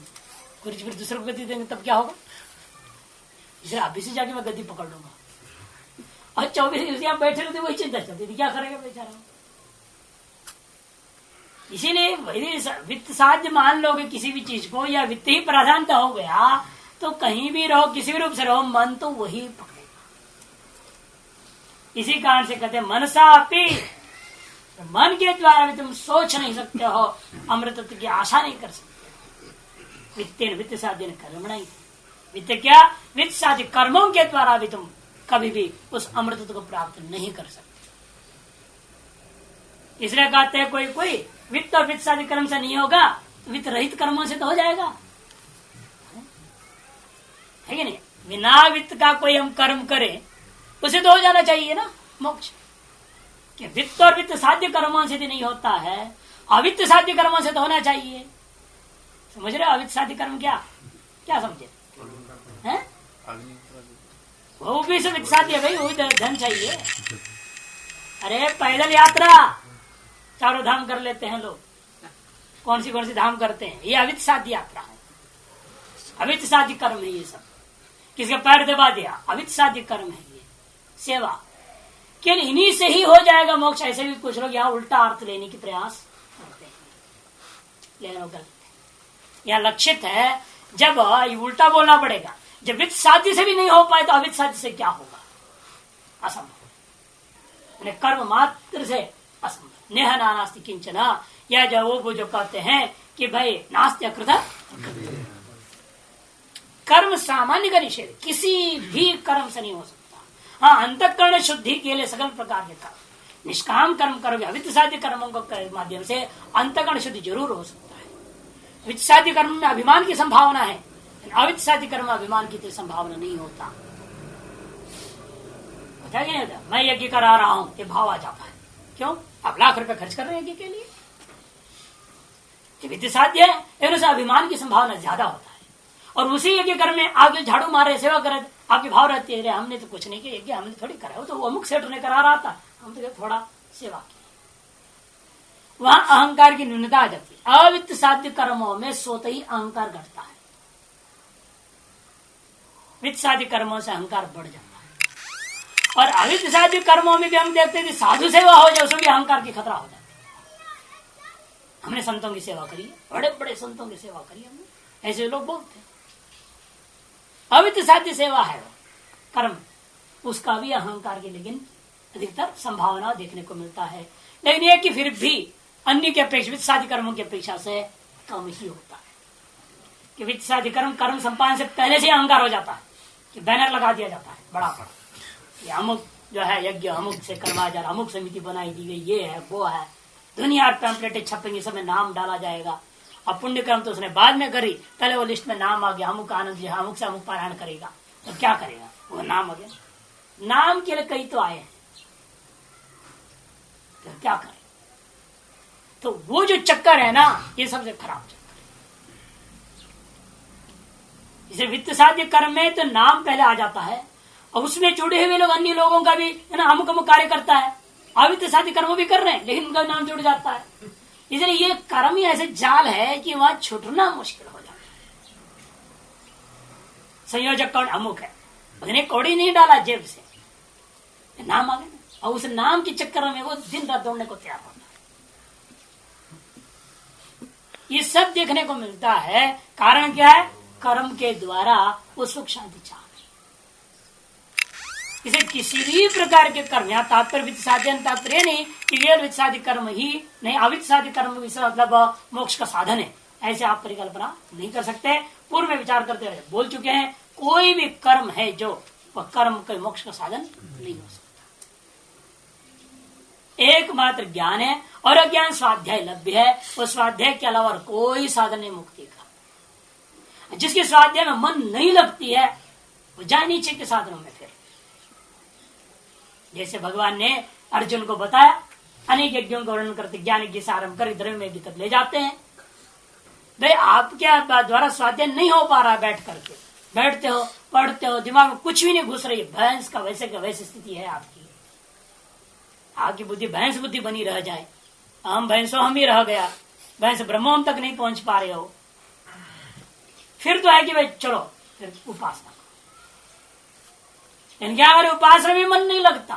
S1: फिर दूसरे को गद्दी देंगे तब क्या होगा? इसलिए अभी से जाके मैं गद्दी पकड़ लूंगा। और 24 घंटे आप बैठे रहते वही चिंता चलती थी, क्या करेगा बेचारा। इसीलिए वित्त साध्य मान लोगे किसी भी चीज को, या वित्त ही प्राधान्यता हो गया तो कहीं भी रहो, किसी भी रूप से रहो, मन तो वही पकड़ेगा। इसी कारण से कहते मनसा अपि, मन के द्वारा भी तुम सोच नहीं सकते हो, अमृतत्व की आशा नहीं कर सकते। वित्तेन वित्त साध्य कर्म नहीं, वित्त क्या वित्त साध्य कर्मों के द्वारा भी तुम कभी भी उस अमृतत्व को प्राप्त नहीं कर सकते। इसलिए कहते हैं कोई कोई वित्त और वित्त साध्य कर्म से नहीं होगा, वित्त रहित कर्मों से तो हो जाएगा, है कि नहीं? बिना वित्त का कोई हम कर्म करें उसे तो हो जाना चाहिए ना मोक्ष। कि वित्त और वित्त साध्य कर्मों से भी नहीं होता है, अवित्त साध्य कर्मों से तो होना चाहिए। समझ रहे हो? अवित्त साध्य कर्म क्या क्या समझे हैं? वो भी सब वित्त साध्य भाई, वो धन चाहिए। अरे पैदल यात्रा चारों धाम कर लेते हैं लोग, कौन सी धाम करते हैं, ये अवित्त साध्य यात्रा है, अवित्त साध्य कर्म है ये सब। किसके पैर दबा दिया, अवित्त साध्य कर्म है ये। सेवा केवल इन्हीं से ही हो जाएगा मोक्ष। ऐसे भी कुछ लोग यहाँ उल्टा अर्थ लेने की प्रयास करते हैं, लेकिन वो गलत है। यहाँ लक्षित है जब उल्टा बोलना पड़ेगा, जब वित्त साध्य से भी नहीं हो पाए तो अवित्त साध्य से क्या होगा? असंभव, कर्म मात्र से असंभव। नेह नास्ति किंचन, या जो वो जो कहते हैं कि भाई नास्ति अकृत कर्म, सामान्य का निषेध किसी भी कर्म से नहीं हो सकता। हाँ, अंतःकरण शुद्धि के लिए सकल प्रकार के कर्म, निष्काम कर्म करोगे, अवित्त साध्य कर्मों के माध्यम से अंतःकरण शुद्धि जरूर हो सकता है। वित्त साध्य कर्म में अभिमान की संभावना है, अवित्त साध्य कर्म में अभिमान की संभावना नहीं होता। होता कि नहीं होता? मैं यज्ञ करा रहा हूं, ये भाव आ जाता है। क्यों? आप लाख रुपए खर्च कर रहे हैं यज्ञ के लिए, कि वित्त साध्य है, लेकिन उसे अभिमान की संभावना ज्यादा होता है। और उसी यज्ञ कर्म में आगे झाड़ू मारे सेवा करे, आपकी भाव रहती है हमने तो कुछ नहीं किया यज्ञ, हमने थोड़ी करा, वो तो अमुक सेठ ने करा रहा था, हम तो थोड़ा सेवा की। वहां अहंकार की न्यूनता आ जाती है। अवित्त साध्य कर्मों में स्वतः ही अहंकार घटता है, वित्त साध्य कर्मों से अहंकार बढ़ जाता है। और अवित्त साध्य कर्मों में भी हम देखते हैं कि साधु सेवा हो जाए उसमें भी अहंकार की खतरा हो जाता है। हमने संतों की सेवा करी, बड़े बड़े संतों की सेवा करी हमने, ऐसे लोग बोलते हैं। अवित्त साध्य सेवा है वो कर्म, उसका भी अहंकार की लेकिन अधिकतर संभावना देखने को मिलता है। लेकिन ये कि फिर भी अन्य के अपेक्षा वित्त साध्य कर्मों की अपेक्षा से कम ही होता है, कि वित्त साध्य कर्म संपादन से पहले से अहंकार हो जाता है, कि बैनर लगा दिया जाता है बड़ा बड़ा कि अमुक जो है यज्ञ अमुक से करवाया जा रहा, अमुक समिति बनाई दी गई, ये है वो है, दुनिया पैम्पलेटें छपेंगे, सब में नाम डाला जाएगा। अब पुण्य कर्म तो उसने बाद में करी, पहले वो लिस्ट में नाम आ गया, अमुक आनंद जी अमुक से अमुक पारायण करेगा, तो क्या करेगा, वो नाम आ गया, नाम के लिए कई तो आए हैं, तो क्या करें। तो वो जो चक्कर है ना, ये सबसे खराब चक्कर है। इसे वित्त साध्य कर्म में तो नाम पहले आ जाता है, और उसमें जुड़े हुए लोग अन्य लोगों का भी है ना, अमुक अमुक कार्य करता है, अवित्त साध्य कर्म भी कर रहे हैं, लेकिन उनका नाम जुड़ जाता है। इसलिए ये कर्म ही ऐसे जाल है कि वहां छूटना मुश्किल हो जाता है। संयोजक कौन अमुक है, उसने कौड़ी नहीं डाला जेब से, नाम आ गया, और उस नाम के चक्कर में वो दिन रात दौड़ने को तैयार होता है। ये सब देखने को मिलता है। कारण क्या है, कर्म के द्वारा वो सुख शांति चाह, इसे किसी भी प्रकार के कर्म, यहाँ तात्पर्य वित्त साध्य तात्पर्य नहीं कि केवल वित्त साध्य कर्म ही नहीं, अवित्त साध्य कर्म भी मतलब मोक्ष का साधन है, ऐसे आप परिकल्पना नहीं कर सकते। पूर्व में विचार करते हुए बोल चुके हैं, कोई भी कर्म है जो वह कर्म के मोक्ष का साधन नहीं हो सकता। एकमात्र ज्ञान है, और अज्ञान स्वाध्याय लभ्य है, उस स्वाध्याय के अलावा कोई साधन नहीं मुक्ति का। जिसके स्वाध्याय में मन नहीं लगती है वो जाए नीचे के साधनों में। फिर जैसे भगवान ने अर्जुन को बताया, अनेक यज्ञों का वर्णन करते ज्ञान यज्ञ से आरंभ कर द्रव्य यज्ञ तक ले जाते हैं। भाई आपके द्वारा स्वाध्याय नहीं हो पा रहा, बैठ करके बैठते हो, पढ़ते हो, दिमाग में कुछ भी नहीं घुस रही, भैंस का वैसे स्थिति है आपकी। आपकी बुद्धि भैंस बुद्धि बनी रह जाए, हम भैंसों हम ही रह गया, भैंस ब्रह्म तक नहीं पहुंच पा रहे हो। फिर तो है कि भाई चलो फिर उपासना, क्या करें, उपासना में मन नहीं लगता,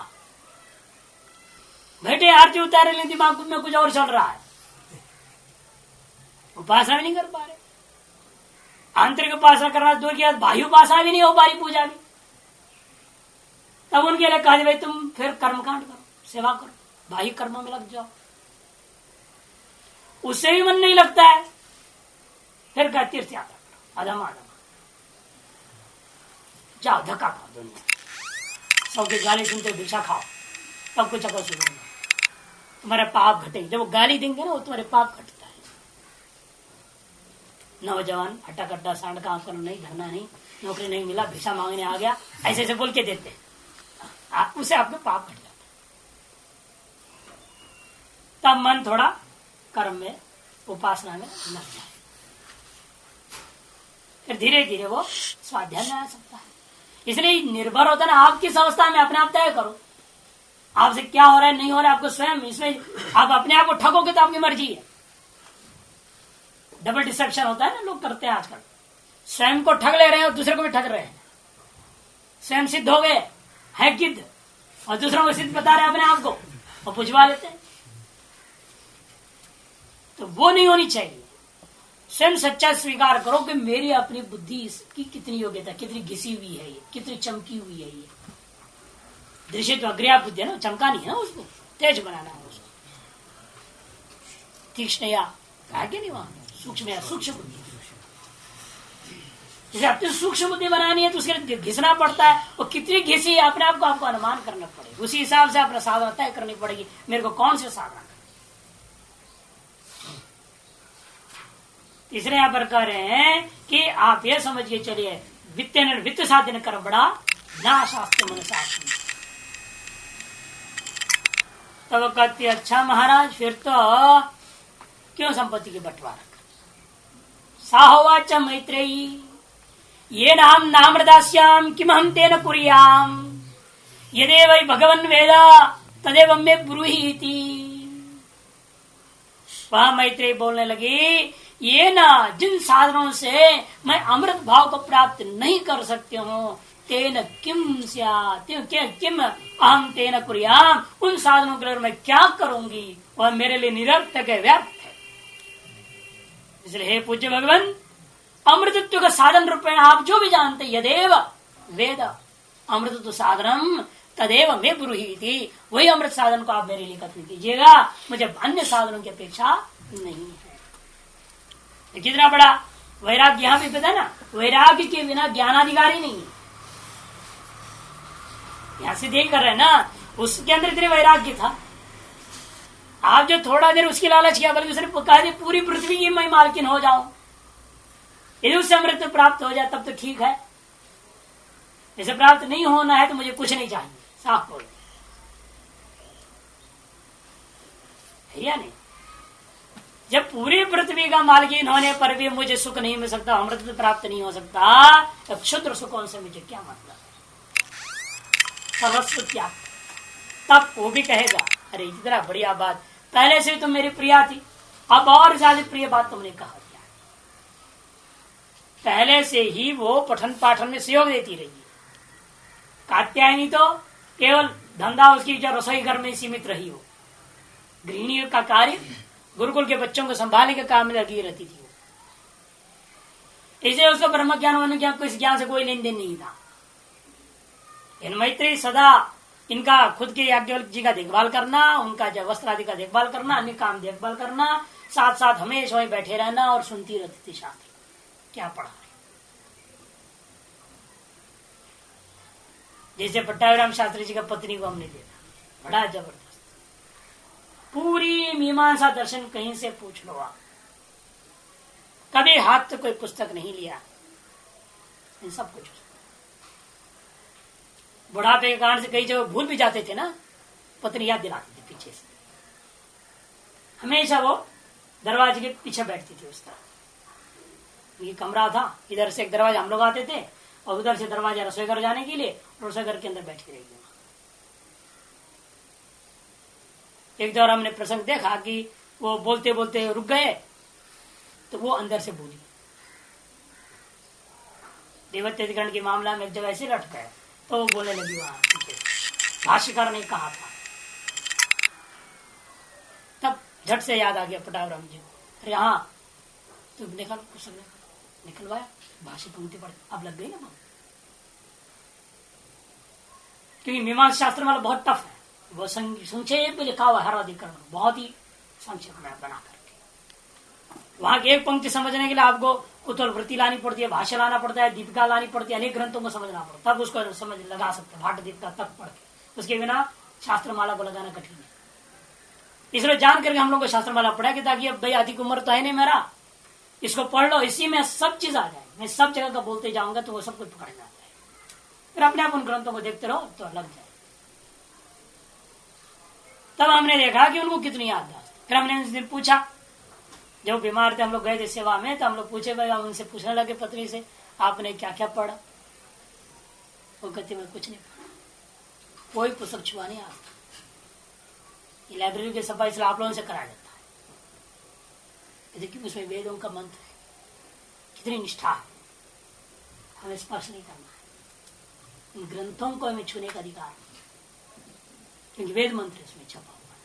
S1: बैठे आरती उतारे ले, दिमाग में कुछ और चल रहा है, उपासना भी नहीं कर पा रहे। आंतरिक उपासना करना दूर की बात, बाह्य उपासना भी नहीं हो पा रही, पूजा भी। तब उनके लिए कहा भाई तुम फिर कर्मकांड करो, सेवा करो, बाह्य कर्मों में लग जाओ, उससे भी मन नहीं लगता है। फिर क्या, तीर्थ यात्रा करो, अधमा अधमा जाओ, धक्का खाओ दुनिया, सबके गाली सुनते भिक्षा खाओ, तब कुछ अकल शुरू होगा, तुम्हारे पाप घटेंगे। जब वो गाली देंगे ना, वो तुम्हारे पाप घटता है। नौजवान हट्टा कट्टा सांड काम करो, नहीं धरना नहीं, नौकरी नहीं मिला, भिक्षा मांगने आ गया, ऐसे ऐसे बोल के देते, उसे आपके पाप घट जाता। तब मन थोड़ा कर्म में, उपासना में लग जाए, फिर धीरे धीरे वो स्वाध्याय में आ सकता है। इसलिए निर्भर होता है ना आपकी अवस्था में, अपने आप तय करो आपसे क्या हो रहा है, नहीं हो रहा है, आपको स्वयं इसमें आप अपने आप को ठगोगे तो आपकी मर्जी है। डबल डिसेप्शन होता है ना, लोग करते हैं आजकल, स्वयं को ठग ले रहे हैं और दूसरे को भी ठग रहे हैं। स्वयं सिद्ध हो गए है गिद्ध, और दूसरों को सिद्ध बता रहे हैं अपने आप को, और पुछवा लेते हैं। तो वो नहीं होनी चाहिए। स्वयं सच्चा स्वीकार करो कि मेरी अपनी बुद्धि की कितनी योग्यता, कितनी घिसी हुई है, ये कितनी चमकी हुई है। ये दृश्य तो अग्रिया बुद्धि है ना, चमका नहीं है ना, उसको तेज बनाना है, उसको तीक्ष्ण या आगे नहीं, वहां सूक्ष्म या सूक्ष्म बुद्धि। जैसे अपनी सूक्ष्म बुद्धि बनानी है तो उसके लिए घिसना पड़ता है, वो कितनी घिसी है अपने आप को आपको अनुमान करना पड़ेगा, उसी हिसाब से अपना साधना तय करनी पड़ेगी, मेरे को कौन से साधना। तीसरे यहां पर कह रहे हैं कि आप ये समझ के चलिए, वित्त साधन कर बड़ा ना शास्त्र मन शास्त्र। तब कहती अच्छा महाराज फिर तो क्यों संपत्ति के बंटवारा कर। साहोवाच मैत्रेयी ये नाम नामृदास्याम किम हम तेन कुर्याम यदेव भगवन् वेद तदेव मे ब्रूहीति। वह मैत्रेयी बोलने लगी ये ना जिन साधनों से मैं अमृत भाव को प्राप्त नहीं कर सकती हूँ तेन किम स्यात् किम अहम तेन कुर्याम, उन साधनों के लिए मैं क्या करूंगी वह मेरे लिए निरर्थक है, व्यर्थ है। इसलिए हे पूज्य भगवान अमृतत्व का साधन रूपेण आप जो भी जानते यदेव वेद अमृतत्व साधनम तदेव मैं ब्रूहीति, वही अमृत साधन को आप मेरे लिए कथन कीजिएगा, मुझे अन्य साधनों की अपेक्षा नहीं है। कितना बड़ा वैराग्य यहाँ भी पता ना, वैराग्य के बिना ज्ञानाधिकारी नहीं है। यहां से देख कर रहे ना उसके अंदर इतने वैराग्य था, आप जो थोड़ा देर उसकी लालच किया बल्कि उसने कहा थी पूरी पृथ्वी की मैं मालकिन हो जाऊं, यदि उससे अमृत प्राप्त हो जाए तब तो ठीक है, इसे प्राप्त नहीं होना है तो मुझे कुछ नहीं चाहिए, साफ बोल है या नहीं। जब पूरी पृथ्वी का मालकिन होने पर भी मुझे सुख नहीं मिल सकता, अमृत प्राप्त नहीं हो सकता, तब क्षुद्र सुखों से मुझे क्या मतलब, सर्वस्व त्याग। तब वो भी कहेगा अरे इतना बढ़िया बात, पहले से तुम मेरी प्रिया थी, अब और ज्यादा प्रिय बात तुमने कहा दिया। पहले से ही वो पठन पाठन में सहयोग देती रही, कात्यायनी तो केवल धंधा उसकी जो रसोई घर में सीमित रही हो, गृहिणी का कार्य गुरुकुल के बच्चों को संभालने के काम में लगी रहती थी। इसलिए उसको ब्रह्म ज्ञान होने ज्ञान को इस ज्ञान से कोई लेन देन नहीं था। इन मैत्री सदा इनका खुद के याज्ञवल्क्य जी का देखभाल करना, उनका जो वस्त्र आदि का देखभाल करना, अन्य काम देखभाल करना, साथ साथ हमेशा वही बैठे रहना और सुनती रहती थी शास्त्र क्या पढ़ा रहे। जैसे पट्टाभिराम शास्त्री जी का पत्नी को हमने देखा, बड़ा जबरदस्त, पूरी मीमांसा दर्शन कहीं से पूछ लो आप, कभी हाथ तो कोई पुस्तक नहीं लिया, इन सब कुछ बुढ़ापे के कारण से कई जगह भूल भी जाते थे ना, पत्नी याद दिलाती थी पीछे से, हमेशा वो दरवाजे के पीछे बैठती थी। उसका ये कमरा था, इधर से एक दरवाजा हम लोग आते थे और उधर से दरवाजा रसोई घर जाने के लिए, रसोई घर के अंदर बैठी रहेगी। एक दौर हमने प्रसंग देखा कि वो बोलते बोलते रुक गए तो वो अंदर से बोली, देवत्याधिकरण के मामला में एक जगह ऐसे लट गए तो वो बोलने लगी वहां पीछे, भाष्यकार ने कहा था। तब झट से याद आ गया पट्टाभिराम जी को, अरे हाँ तुम निकल पुस्तक निकलवाया, भाष्य पंक्ति पढ़, अब लग गई ना बात, क्योंकि मीमांसा शास्त्र वाला बहुत टफ है, वो संक्षेप में लिखा हुआ हर अधिकरण बहुत ही संक्षेप में बना करके, वहां की एक पंक्ति समझने के लिए आपको कुतूहल वृत्ति लानी पड़ती है, भाष्य लाना पड़ता है, दीपिका लानी पड़ती है, अनेक ग्रंथों को समझना पड़ता है, तब उसको समझ लगा सकते हैं, भाट दीपिका तक पढ़ के, उसके बिना शास्त्र माला को लगाना कठिन है। इसलिए जान करके हम लोग को शास्त्र माला पढ़ा कि ताकि अब भाई अधिक उम्र तो है नहीं मेरा, इसको पढ़ लो, इसी में सब चीज आ जाए, मैं सब जगह का बोलते जाऊंगा तो वो सब कुछ पकड़ जाता है, फिर अपने आप उन ग्रंथों को देखते रहो तो लग जाए। तब हमने देखा कि उनको कितनी याददाश्त। फिर हमने उस दिन पूछा, जब बीमार थे हम लोग गए थे सेवा में, तो हम लोग पूछे भाई, हम उनसे पूछने लगे पत्नी से आपने क्या क्या पढ़ा, वो कहती मैं कुछ नहीं पढ़ा, कोई पुस्तक छुआ नहीं आता, ये लाइब्रेरी की सफाई इसलिए आप लोगों से कराया जाता है, देखिए उसमें वेदों का मंत्र है, कितनी निष्ठा है, हमें स्पर्श नहीं करना है, इन ग्रंथों को हमें छूने का अधिकार नहीं, क्योंकि वेद मंत्र इसमें छपा हुआ है।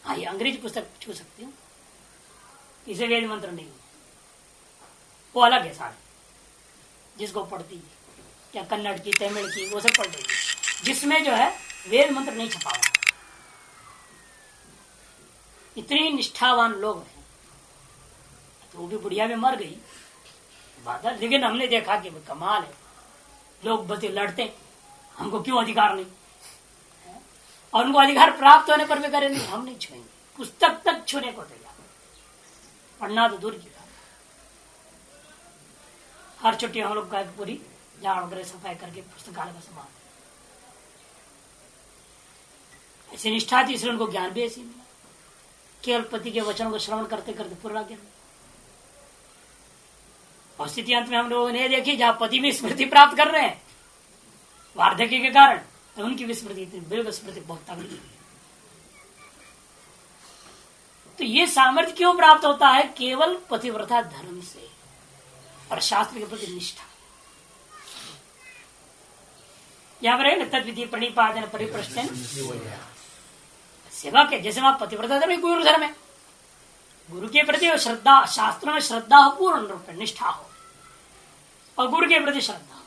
S1: हाँ ये अंग्रेजी पुस्तक छू सकती हूँ, इसे वेद मंत्र नहीं, वो अलग है सारे, जिसको पढ़ती है क्या कन्नड़ की तमिल की वो सब पढ़ रही है, जिसमें जो है वेद मंत्र नहीं छपा हुआ। इतनी निष्ठावान लोग हैं, तो वो भी बुढ़िया में मर गई बात है, लेकिन हमने देखा कि कमाल है, लोग बस लड़ते हमको क्यों अधिकार नहीं, और उनको अधिकार प्राप्त होने पर भी करे नहीं, हम नहीं छुएंगे, पुस्तक तक छूने को तैयार, पढ़ना तो दूर की बात। हर छुट्टी हम लोग पूरी झाड़ वगैरह सफाई करके पुस्तकालय का संभाल, ऐसी निष्ठा थी, इसलिए उनको ज्ञान भी ऐसी मिला। केवल पति के वचन को श्रवण करते करते पूरा ज्ञान। और स्थिति अंत में हम लोगों ने देखी जहां पति भी स्मृति प्राप्त कर रहे हैं वार्धक्य के कारण, तो उनकी विस्मृति विस्मृति बहुत तगड़ी। तो ये सामर्थ्य क्यों प्राप्त होता है? केवल पतिव्रता धर्म से और शास्त्र के प्रति निष्ठा। यहां पर है तद्विधि प्रणिपादन परिप्रश्न सेवा के, जैसे वहां पतिव्रता धर्म गुरु धर्म है, गुरु के प्रति श्रद्धा, शास्त्रों में श्रद्धा हो, पूर्ण रूप में निष्ठा हो, और गुरु के प्रति श्रद्धा।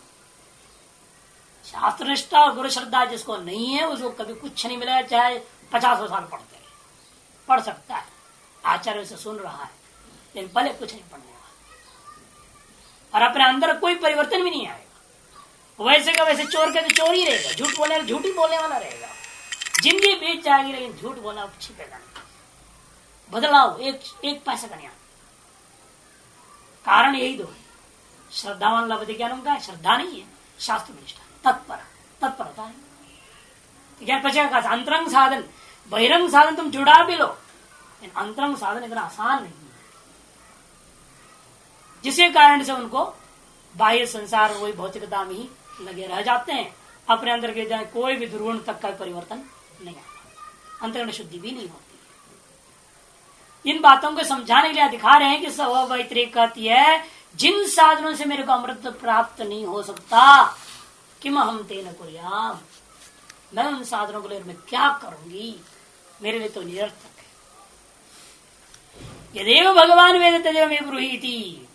S1: शास्त्र निष्ठा और गुरु श्रद्धा जिसको नहीं है उसको कभी कुछ नहीं मिलेगा, चाहे 50 साल पढ़ते रहे। पढ़ सकता है, आचार्य से सुन रहा है, लेकिन पहले कुछ नहीं पढ़ने वाला, और अपने अंदर कोई परिवर्तन भी नहीं आएगा। वैसे का वैसे चोर के तो चोर ही रहेगा, झूठ बोलने झूठ ही बोलने वाला रहेगा, जिंदगी बीत जाएगी, लेकिन झूठ बोलना छिपेगा नहीं। बदलाव एक पैसा का नहीं। कारण यही दो है, श्रद्धावान लभते ज्ञानम का, श्रद्धा नहीं है, शास्त्र निष्ठा, तत्परता है। ज्ञान पचेगा का अंतरंग साधन, बहिरंग साधन तुम जुड़ा भी लो, लेकिन अंतरंग साधन इतना आसान नहीं है, जिसके कारण से उनको बाह्य संसार वही भौतिकता में ही लगे रह जाते हैं। अपने अंदर के जाए कोई भी दुर्गुण तक का परिवर्तन नहीं आता, अंतर्गुण शुद्धि भी नहीं होती। इन बातों को समझाने के लिए दिखा रहे हैं कि सवैत्री कहती है जिन साधनों से मेरे को अमृत प्राप्त नहीं हो सकता, किम हम तेन कुर्याम, मैं उन साधनों को लेकर मैं क्या करूंगी, मेरे लिए तो निरर्थक है। यदेव भगवान वेद तदेव मे ब्रूहीति,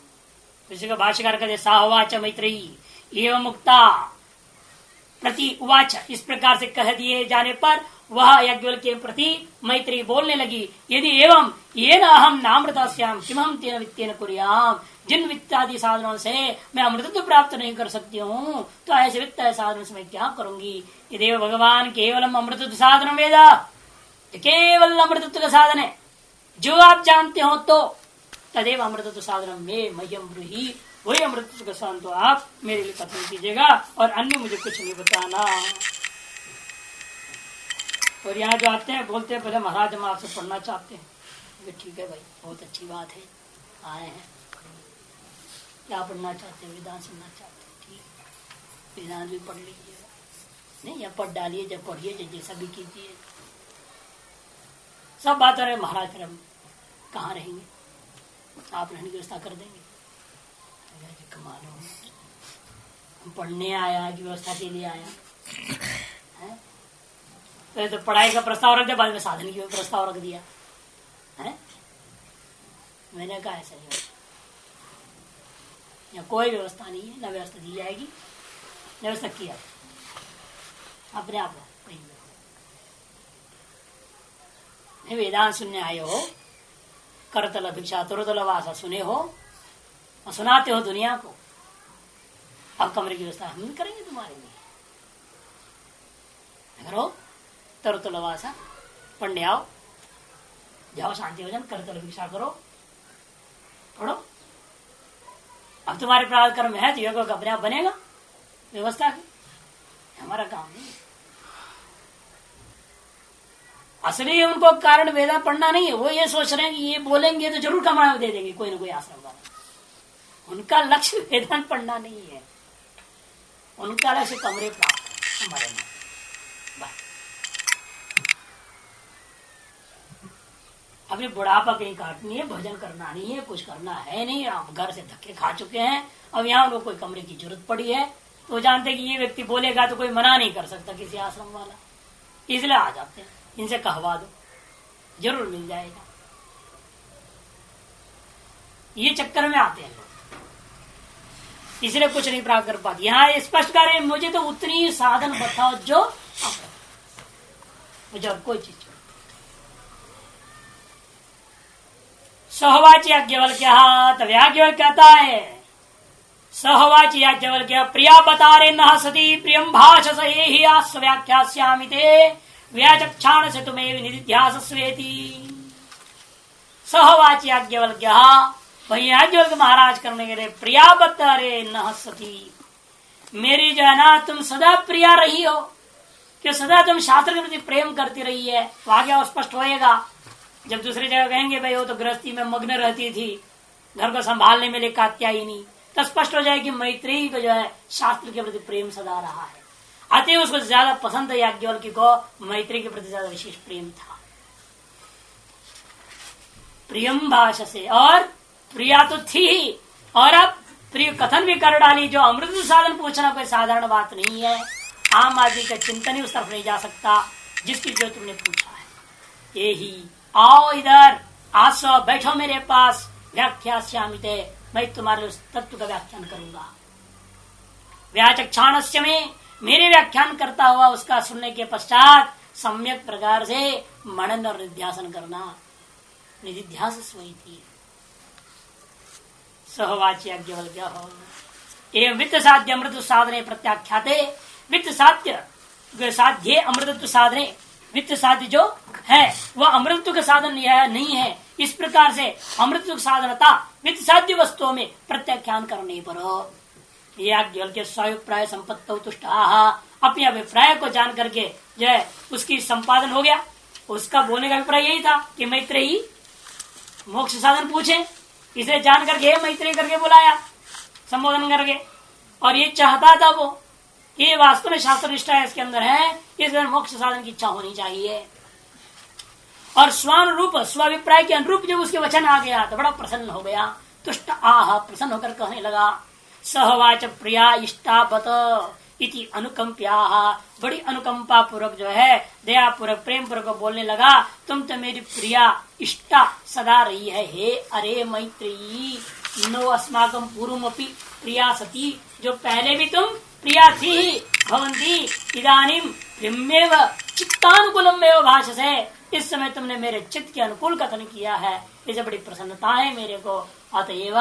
S1: किसी का भाष्यकार कहते साहवाच मैत्रेयी एवं मुक्ता प्रति उवाच, इस प्रकार से कह दिए जाने पर वह याज्ञवल्क्य के प्रति मैत्री बोलने लगी, यदि एवं ये न हम नामृतास्याम किम हम तेन वित्तेन कुर्याम, जिन वित्तादि साधनों से मैं अमृतत्व प्राप्त नहीं कर सकती हूँ, तो ऐसे वित्त साधनों से मैं क्या करूंगी। यदि भगवान केवलम अमृतत्व साधन वेदा, केवल अमृतत्व का साधन है जो आप जानते हो, तो तदेव अमृतत्व साधन में मह्यम ब्रूहि, वही अमृतत्व का साधन तो आप मेरे लिए कथन कीजिएगा, और अन्य मुझे कुछ नहीं बताना। और यहाँ जो आते हैं बोलते हैं पहले महाराज हम आपसे पढ़ना चाहते हैं। ठीक है भाई, बहुत अच्छी बात है, आए हैं, क्या पढ़ना चाहते हैं? वेदांत सुनना चाहते हैं, ठीक, वेदांत भी पढ़ लीजिएगा, नहीं या पढ़ डालिए, जब पढ़िए जैसा भी कीजिए, सब बात रहे। महाराज हम कहाँ रहेंगे, आप रहने की व्यवस्था कर देंगे। कमाल हो, हम पढ़ने आया कि व्यवस्था के लिए आया है? तो पढ़ाई का प्रस्ताव रख दिया, बाद में साधन की प्रस्ताव रख दिया है। मैंने कहा ऐसा नहीं होता, यहाँ कोई व्यवस्था नहीं है, न व्यवस्था दी जाएगी, व्यवस्था किया अपने आप नहीं। वेदांत सुनने आए हो, करतल भिक्षा तुरतल वासा सुने हो और सुनाते हो दुनिया को, अब कमरे की व्यवस्था हम करेंगे तुम्हारे लिए। करो तुरतल वासा, पढ़ने आओ, जाओ शांति भजन, करतल भिक्षा करो, पढ़ो। अब तुम्हारे प्रारब्ध कर्म है तो योग अपने आप बनेगा, व्यवस्था की, हमारा काम नहीं। असली उनको कारण वेदा पढ़ना नहीं है, वो ये सोच रहे हैं कि ये बोलेंगे तो जरूर कमाई दे देंगे कोई ना कोई आश्रम वाला। उनका लक्ष्य वेदांत पढ़ना नहीं है, उनका लक्ष्य कमरे प्राप्त हमारे में। अपनी बुढ़ापा कहीं काटनी है, भजन करना नहीं है, कुछ करना है नहीं, आप घर से धक्के खा चुके हैं, अब यहाँ उनको कोई कमरे की जरूरत पड़ी है, तो जानते कि ये व्यक्ति बोलेगा तो कोई मना नहीं कर सकता किसी आश्रम वाला, इसलिए आ जाते हैं। इनसे कहवा दो, जरूर मिल जाएगा, ये चक्कर में आते हैं लोग, इसलिए कुछ नहीं प्राप्त कर पाते। यहाँ स्पष्ट करें, मुझे तो उतनी साधन बताओ जो मुझे और कोई चीज। सहवाची याज्ञवल्क्य, तब याज्ञवल्क्य कहता है, सहवाची याज्ञवल्क्य प्रिया बतारे न सती प्रियम भाषस ही आस्व व्याख्यास्यामि ते व्याचक्षाण से तुम्हें निधिध्यासस्वेति। सहवाची याज्ञवल्क्य, वही याज्ञवल्क्य महाराज करने के लिए प्रिया बतारे न सती, मेरी जो है ना तुम सदा प्रिया रही हो, कि सदा तुम शास्त्र के प्रति प्रेम करती रही है, तो आगे और स्पष्ट होएगा। जब दूसरी जगह कहेंगे भाई वो तो गृहस्थी में मग्न रहती थी, घर को संभालने में लेकर कात्यायनी, तो स्पष्ट हो जाए कि मैत्रेयी को जो है शास्त्र के प्रति प्रेम सदा रहा है। अतः उसको ज्यादा पसंद है, याज्ञवल्क्य को मैत्री के प्रति ज्यादा विशेष प्रेम था। प्रियम भाषा से, और प्रिया तो थी ही, और अब प्रिय कथन भी कर डाली। जो अमृत साधन पूछना कोई साधारण बात नहीं है, आम आदमी का चिंतन ही उस तरफ नहीं जा सकता जिसकी जो तुमने पूछा है। यही आओ इधर, आसो बैठो मेरे पास, व्याख्यास्यामिते, मैं तुम्हारे उस तत्व का व्याख्यान करूंगा। व्याचक्षाणस्य में मेरे व्याख्यान करता हुआ उसका सुनने के पश्चात सम्यक प्रकार से मनन और निध्यासन करना। निधिध्यास स्वयं सहवाची याज्ञवल्क्य एवं वित्त साध्य अमृत साधने प्रत्याख्याते। वित्त साध्य साध्य अमृतत्व साधने, वित्त साध्य जो है वह अमृतत्व का साधन नहीं है। इस प्रकार से अमृतत्व साधनता वित्त साध्य वस्तुओं में प्रत्याख्यान करने पर याज्ञवल्क्य स्वाभिप्राय संपत्तौ तुष्टाः, अपने अभिप्राय को जान करके जो है उसकी संपादन हो गया। उसका बोलने का अभिप्राय यही था कि मैत्रेयी मोक्ष साधन पूछे, इसे जान करके मैत्रेयी करके बुलाया संबोधन करके, और ये चाहता था वो कि वास्तव में शास्त्र निष्ठा इसके अंदर है, इसलिए मोक्ष साधन की इच्छा होनी चाहिए। और स्वानुरूप स्वाभिप्राय के अनुरूप जब उसके वचन आ गया तो बड़ा प्रसन्न हो गया। तुष्ट आह, प्रसन्न होकर कहने लगा, सहवाच प्रिया इष्टापत इति अनुकंप्या, बड़ी अनुकंपा पूर्वक जो है दया पूर्वक प्रेम पूर्वक बोलने लगा, तुम तो मेरी प्रिया इष्टा सदा रही है। हे अरे मैत्रेयी, नो अस्माकं पूर्वमपि प्रिया सती, जो पहले भी तुम प्रिया थी, भवंती इदानीम प्रियमेव चित्तानुकूलम एव भाषसे, इस समय तुमने मेरे चित्त के अनुकूल कथन किया है, इसे बड़ी प्रसन्नता है मेरे को। अतएव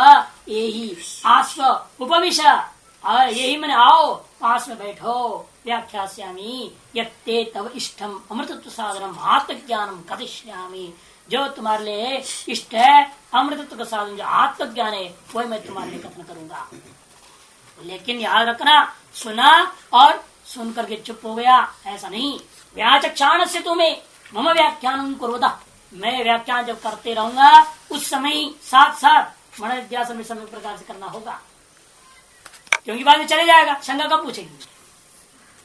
S1: यही आस्व उपविश, यही मैंने आओ पास में बैठो, व्याख्यास्यामि यत्ते तव इष्टम अमृतत्व साधनम आत्मज्ञानम कथिष्यामि, जो तुम्हारे लिए इष्ट है अमृतत्व का साधन जो आत्मज्ञान है वही मैं तुम्हारे लिए कथन करूंगा। लेकिन याद रखना, सुना और सुन करके चुप हो गया ऐसा नहीं। व्याचक्षाण से तुम्हें मम व्याख्यान करोदा, मैं व्याख्यान जब करते रहूंगा उस समय साथ साथ मन निध्यासन में समय प्रकार से करना होगा, क्योंकि बाद में चले जाएगा, शंका कब पूछेगी।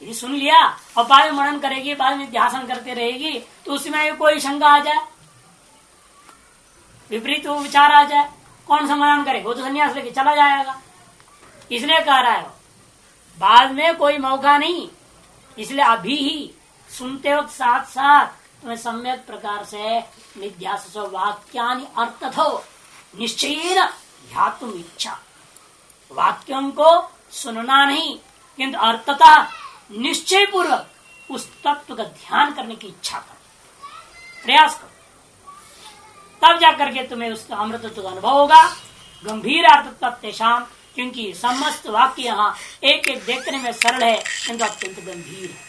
S1: यदि सुन लिया और बाद में मनन करेगी, बाद में ध्यान करते रहेगी, तो उसमें कोई शंका आ जाए, विपरीत वो विचार आ जाए, कौन समाधान करे, वो तो संन्यास लेके चला जाएगा। इसलिए कह रहा है बाद में कोई मौका नहीं, इसलिए अभी ही सुनते वक्त साथ साथ तुम्हें सम्यक प्रकार से निध्यास वाक्यानि अर्थतो निश्चयेन ध्यातुम इच्छा, वाक्यों को सुनना नहीं किंतु अर्थतः निश्चय पूर्वक उस तत्व का ध्यान करने की इच्छा कर, प्रयास करो, तब जाकर के तुम्हें उसका अमृतत्व का अनुभव होगा। गंभीर अर्थतत्व शाम, क्योंकि समस्त वाक्य यहाँ एक एक देखने में सरल है किंतु अत्यंत गंभीर है।